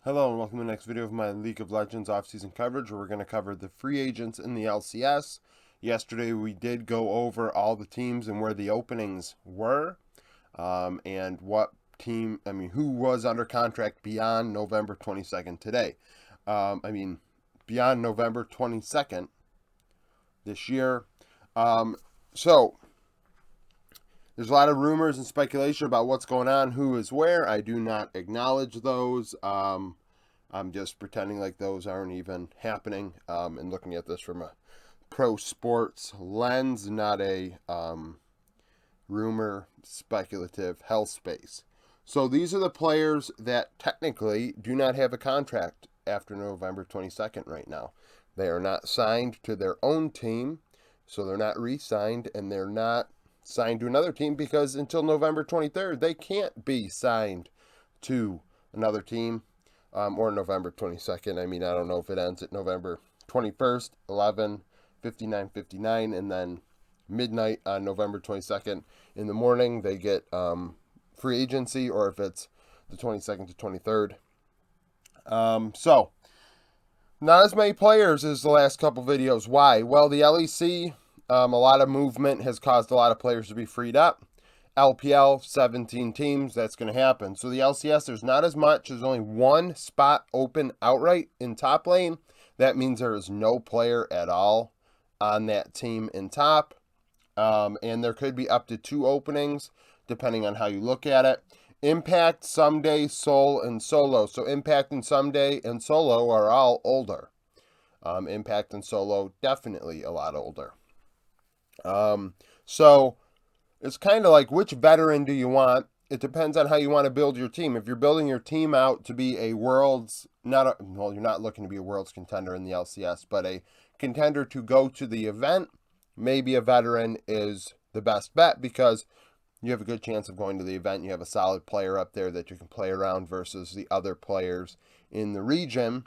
Hello and welcome to the next video of my League of Legends offseason coverage, where we're going to cover the free agents in the LCS. Yesterday we did go over all the teams and where the openings were, and who was under contract beyond November 22nd today. Beyond November 22nd this year. So there's a lot of rumors and speculation about what's going on, who is where. I do not acknowledge those. I'm just pretending like those aren't even happening, and looking at this from a pro sports lens, not a rumor, speculative hell space. So these are the players that technically do not have a contract after November 22nd right now. They are not signed to their own team, so they're not re-signed, and they're not signed to another team because until November 23rd, they can't be signed to another team, or November 22nd. I don't know if it ends at November 21st, 11:59:59, and then midnight on November 22nd in the morning, they get free agency, or if it's the 22nd to 23rd. So, not as many players as the last couple videos. Why? Well, the LEC, a lot of movement has caused a lot of players to be freed up. LPL, 17 teams, that's going to happen. So the LCS, there's not as much. There's only one spot open outright in top lane. That means there is no player at all on that team in top. And there could be up to 2 openings, depending on how you look at it. Impact, Someday, Soul, and Solo. So Impact and Someday and Solo are all older. Impact and Solo, definitely a lot older. So it's kind of like, which veteran do you want? It depends on how you want to build your team. If you're building your team out to be a world's, you're not looking to be a world's contender in the LCS, but a contender to go to the event, maybe a veteran is the best bet because you have a good chance of going to the event. You have a solid player up there that you can play around versus the other players in the region.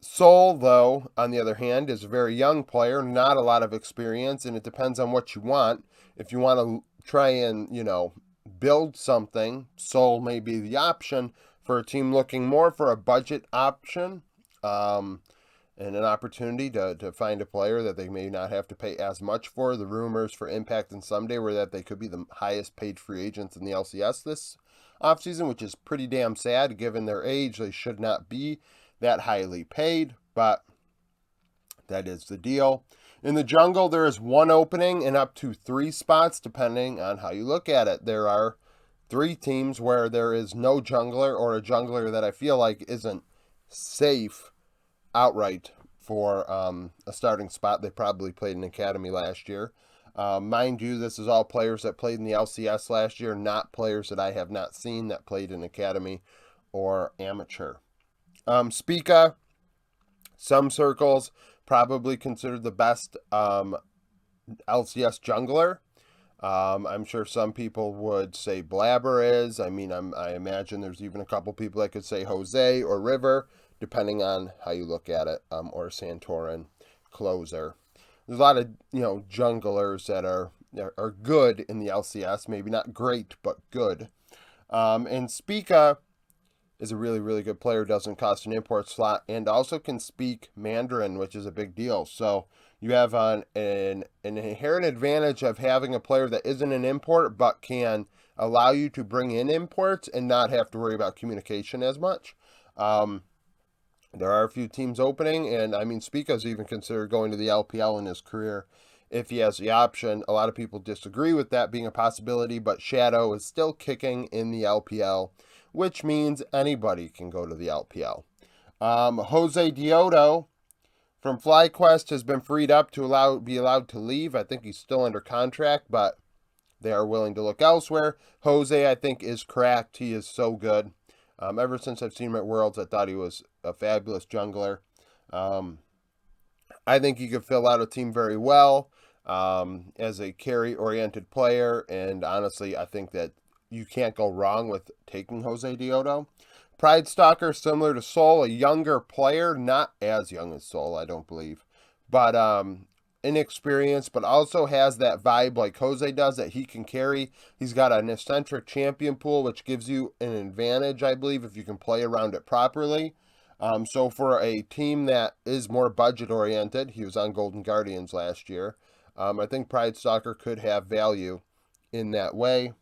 Soul, though, on the other hand, is a very young player, not a lot of experience, and it depends on what you want. If you want to try and, build something, Soul may be the option for a team looking more for a budget option, and an opportunity to find a player that they may not have to pay as much for. The rumors for Impact and Someday were that they could be the highest paid free agents in the LCS this offseason, which is pretty damn sad. Given their age, they should not be that highly paid, but that is the deal. In the jungle, there is 1 opening and up to 3 spots, depending on how you look at it. There are 3 teams where there is no jungler, or a jungler that I feel like isn't safe outright for a starting spot. They probably played in Academy last year. Mind you, this is all players that played in the LCS last year, not players that I have not seen that played in Academy or Amateur. Spica, some circles probably considered the best LCS jungler. I'm sure some people would say Blabber is. I imagine there's even a couple people that could say Jose or River, depending on how you look at it, or Santorin, Closer. There's a lot of junglers that are good in the LCS, maybe not great, but good. And Spica is a really, really good player, doesn't cost an import slot, and also can speak Mandarin, which is a big deal. So you have an inherent advantage of having a player that isn't an import, but can allow you to bring in imports and not have to worry about communication as much. There are a few teams opening, and Spica's even considered going to the LPL in his career if he has the option. A lot of people disagree with that being a possibility, but Shadow is still kicking in the LPL, which means anybody can go to the LPL. Jose Diodo from FlyQuest has been freed up to be allowed to leave. I think he's still under contract, but they are willing to look elsewhere. Jose, I think, is cracked. He is so good. Ever since I've seen him at Worlds, I thought he was a fabulous jungler. I think he could fill out a team very well as a carry-oriented player, and honestly, I think that you can't go wrong with taking Jose Diodo. Pride Stalker, similar to Soul, a younger player, not as young as Soul, I don't believe, but inexperienced, but also has that vibe like Jose does that he can carry. He's got an eccentric champion pool, which gives you an advantage, I believe, if you can play around it properly. So for a team that is more budget-oriented, he was on Golden Guardians last year, I think Pride Stalker could have value in that way.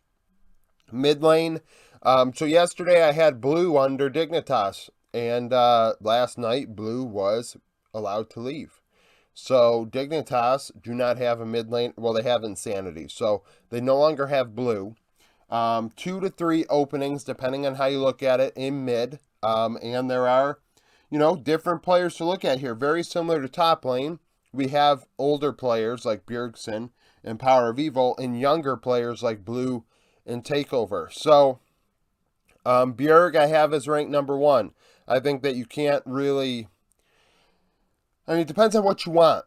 Mid lane, so yesterday I had Blue under Dignitas, and last night Blue was allowed to leave. So Dignitas do not have a mid lane. Well, they have Insanity, so they no longer have Blue. 2 to 3 openings, depending on how you look at it, in mid. And there are, different players to look at here. Very similar to top lane. We have older players like Bjergsen and Power of Evil, and younger players like Blue and Takeover. So Bjerg I have as ranked number 1. I think that you can't really... it depends on what you want.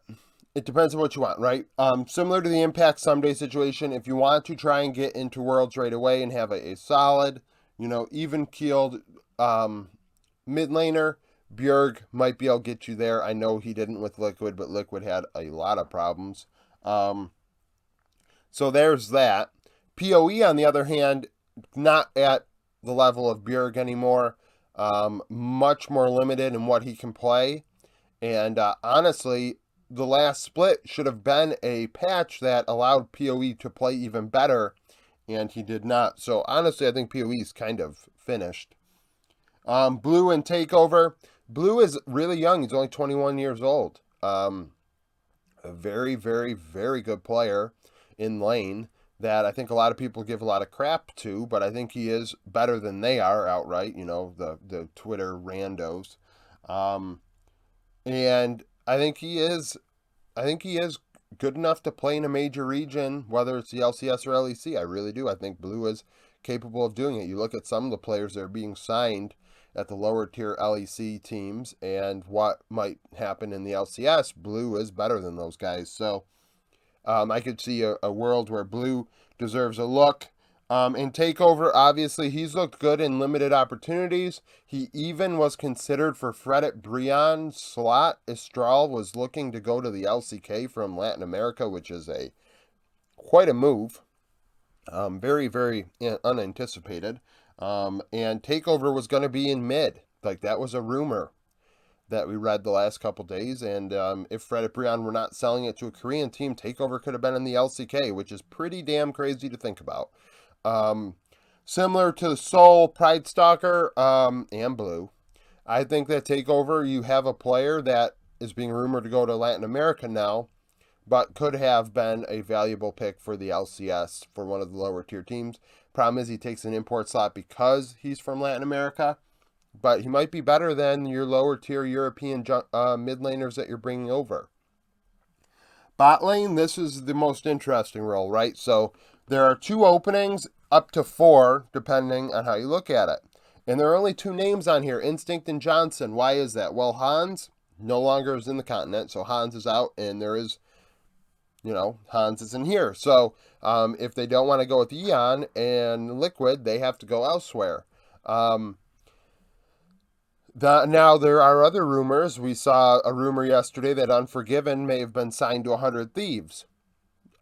It depends on what you want, right? Similar to the Impact Someday situation, if you want to try and get into Worlds right away and have a solid, even-keeled mid laner, Bjerg might be able to get you there. I know he didn't with Liquid, but Liquid had a lot of problems. So there's that. PoE, on the other hand, not at the level of Bjerg anymore. Much more limited in what he can play. And honestly, the last split should have been a patch that allowed PoE to play even better, and he did not. So honestly, I think PoE is kind of finished. Blue and Takeover. Blue is really young. He's only 21 years old. A very, very, very good player in lane that I think a lot of people give a lot of crap to, but I think he is better than they are outright, the Twitter randos. And I think he is good enough to play in a major region, whether it's the LCS or LEC. I really do. I think Blue is capable of doing it. You look at some of the players that are being signed at the lower tier LEC teams and what might happen in the LCS, Blue is better than those guys. So I could see a world where Blue deserves a look. In Takeover, obviously, he's looked good in limited opportunities. He even was considered for Fredit Brion slot. Estral was looking to go to the LCK from Latin America, which is quite a move. Very, very unanticipated. And Takeover was going to be in mid. Like, that was a rumor that we read the last couple days. And if Fredit Brion were not selling it to a Korean team, Takeover could have been in the LCK, which is pretty damn crazy to think about. Similar to Soul, Pride Stalker, and Blue. I think that Takeover, you have a player that is being rumored to go to Latin America now, but could have been a valuable pick for the LCS for one of the lower tier teams. Problem is he takes an import slot because he's from Latin America, but he might be better than your lower tier European mid laners that you're bringing over. Bot lane, this is the most interesting role, right? So there are 2 openings, up to 4, depending on how you look at it. And there are only 2 names on here, Instinct and Johnson. Why is that? Well, Hans no longer is in the continent, so Hans is out, and there is, Hans isn't here. So if they don't want to go with Eon and Liquid, they have to go elsewhere. Now, there are other rumors. We saw a rumor yesterday that Unforgiven may have been signed to 100 Thieves.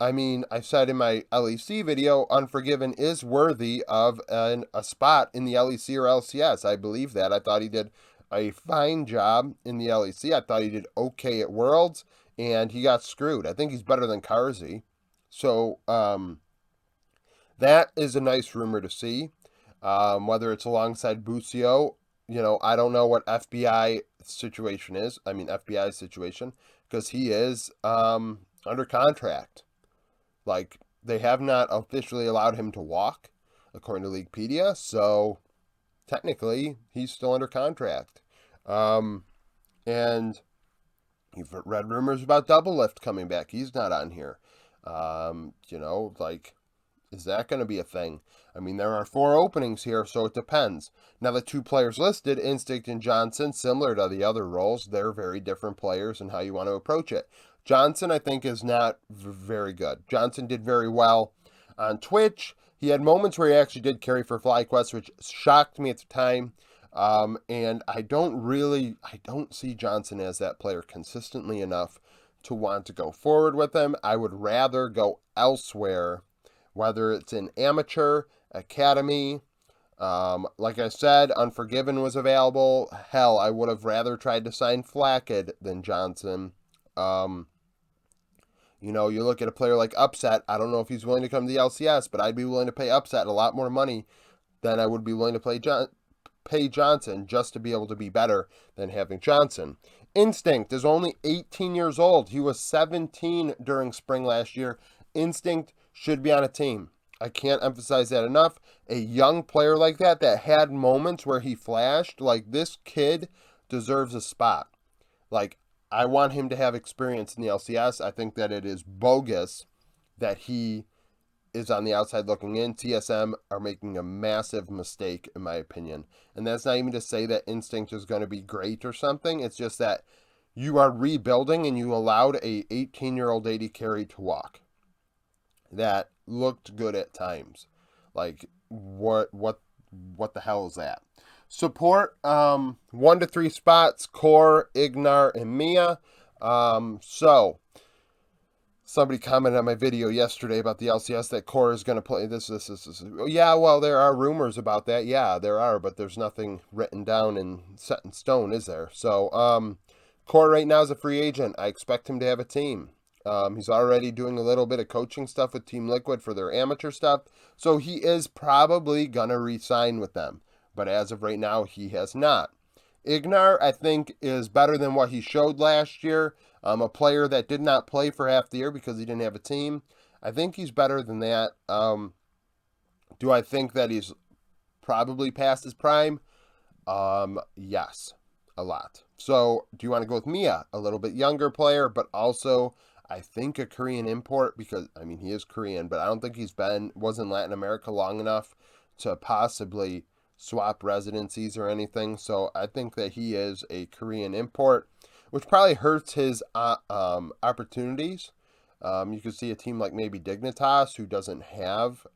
I mean, I said in my LEC video, Unforgiven is worthy of a spot in the LEC or LCS. I believe that. I thought he did a fine job in the LEC. I thought he did okay at Worlds, and he got screwed. I think he's better than Carzzy. So, that is a nice rumor to see. Whether it's alongside Bucio, I don't know what FBI's situation, because he is under contract. Like, they have not officially allowed him to walk, according to Leaguepedia, so technically, he's still under contract. And you've read rumors about Double Lift coming back. He's not on here. Is that going to be a thing? I mean, there are 4 openings here, so it depends. Now, the 2 players listed, Instinct and Johnson, similar to the other roles, they're very different players and how you want to approach it. Johnson, I think, is not very good. Johnson did very well on Twitch. He had moments where he actually did carry for FlyQuest, which shocked me at the time. And I don't see Johnson as that player consistently enough to want to go forward with him. I would rather go elsewhere, whether it's in amateur, academy. Like I said, Unforgiven was available. Hell, I would have rather tried to sign Flackett than Johnson. You look at a player like Upset. I don't know if he's willing to come to the LCS, but I'd be willing to pay Upset a lot more money than I would be willing to pay Johnson just to be able to be better than having Johnson. Instinct is only 18 years old. He was 17 during spring last year. Instinct should be on a team. I can't emphasize that enough. A young player like that had moments where he flashed, like, this kid deserves a spot. Like, I want him to have experience in the LCS. I think that it is bogus that he is on the outside looking in. TSM are making a massive mistake, in my opinion. And that's not even to say that Instinct is going to be great or something. It's just that you are rebuilding and you allowed a 18-year-old AD carry to walk. That looked good at times. Like, what the hell is that? Support, 1 to 3 spots, Core, Ignar, and Mia. So, somebody commented on my video yesterday about the LCS that Core is going to play this. Yeah, well, there are rumors about that. Yeah, there are, but there's nothing written down and set in stone, is there? So, Core right now is a free agent. I expect him to have a team. He's already doing a little bit of coaching stuff with Team Liquid for their amateur stuff. So he is probably going to re-sign with them. But as of right now, he has not. Ignar, I think, is better than what he showed last year. A player that did not play for half the year because he didn't have a team. I think he's better than that. Do I think that he's probably past his prime? Yes, a lot. So do you want to go with Mia? A little bit younger player, but also I think a Korean import because, I mean, he is Korean, but I don't think was in Latin America long enough to possibly swap residencies or anything. So I think that he is a Korean import, which probably hurts his opportunities. You could see a team like maybe Dignitas, who doesn't have,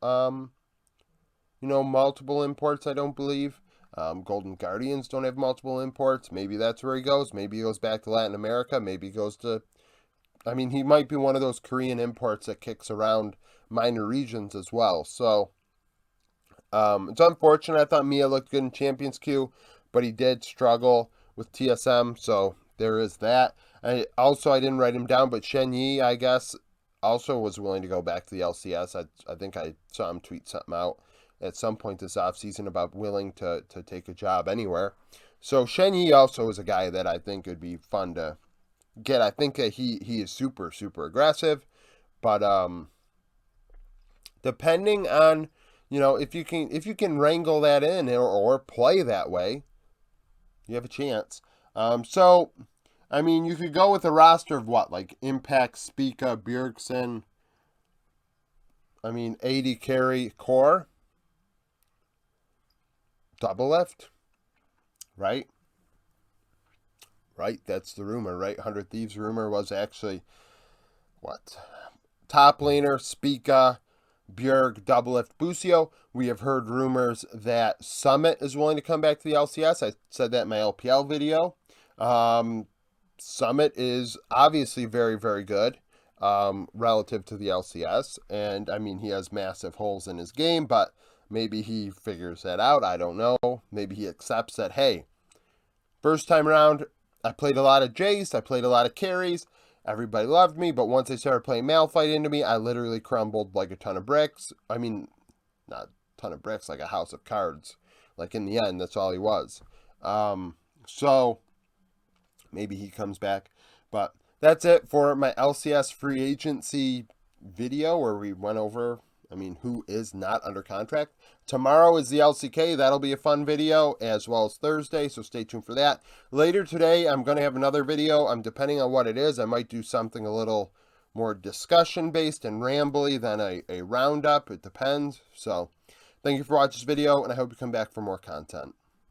multiple imports, I don't believe. Golden Guardians don't have multiple imports. Maybe that's where he goes. Maybe he goes back to Latin America. Maybe he goes to... he might be one of those Korean imports that kicks around minor regions as well. So, it's unfortunate. I thought Mia looked good in Champions Queue, but he did struggle with TSM, so there is that. I didn't write him down, but Shen Yi, I guess, also was willing to go back to the LCS. I think I saw him tweet something out at some point this offseason about willing to take a job anywhere. So Shen Yi also is a guy that I think would be fun to get. I think that he is super, super aggressive, but depending on, if you can wrangle that in or play that way, you have a chance. You could go with a roster of what, like Impact, Spica, Bjergsen, AD carry, Core, Double Lift, right? Right, that's the rumor, right? 100 Thieves rumor was actually, what? Top laner, Spica, Bjerg, Doublelift, Busio. We have heard rumors that Summit is willing to come back to the LCS. I said that in my LPL video. Summit is obviously very, very good relative to the LCS. And, he has massive holes in his game, but maybe he figures that out. I don't know. Maybe he accepts that, hey, first time around, I played a lot of Jace. I played a lot of carries. Everybody loved me, but once they started playing Malphite into me, I literally crumbled like a ton of bricks. Not a ton of bricks, like a house of cards. Like, in the end, that's all he was. So, maybe he comes back. But that's it for my LCS free agency video where we went over, who is not under contract. Tomorrow is the LCK. That'll be a fun video, as well as Thursday, so stay tuned for that. Later today, I'm going to have another video. Depending on what it is, I might do something a little more discussion-based and rambly than a roundup. It depends. So, thank you for watching this video, and I hope you come back for more content.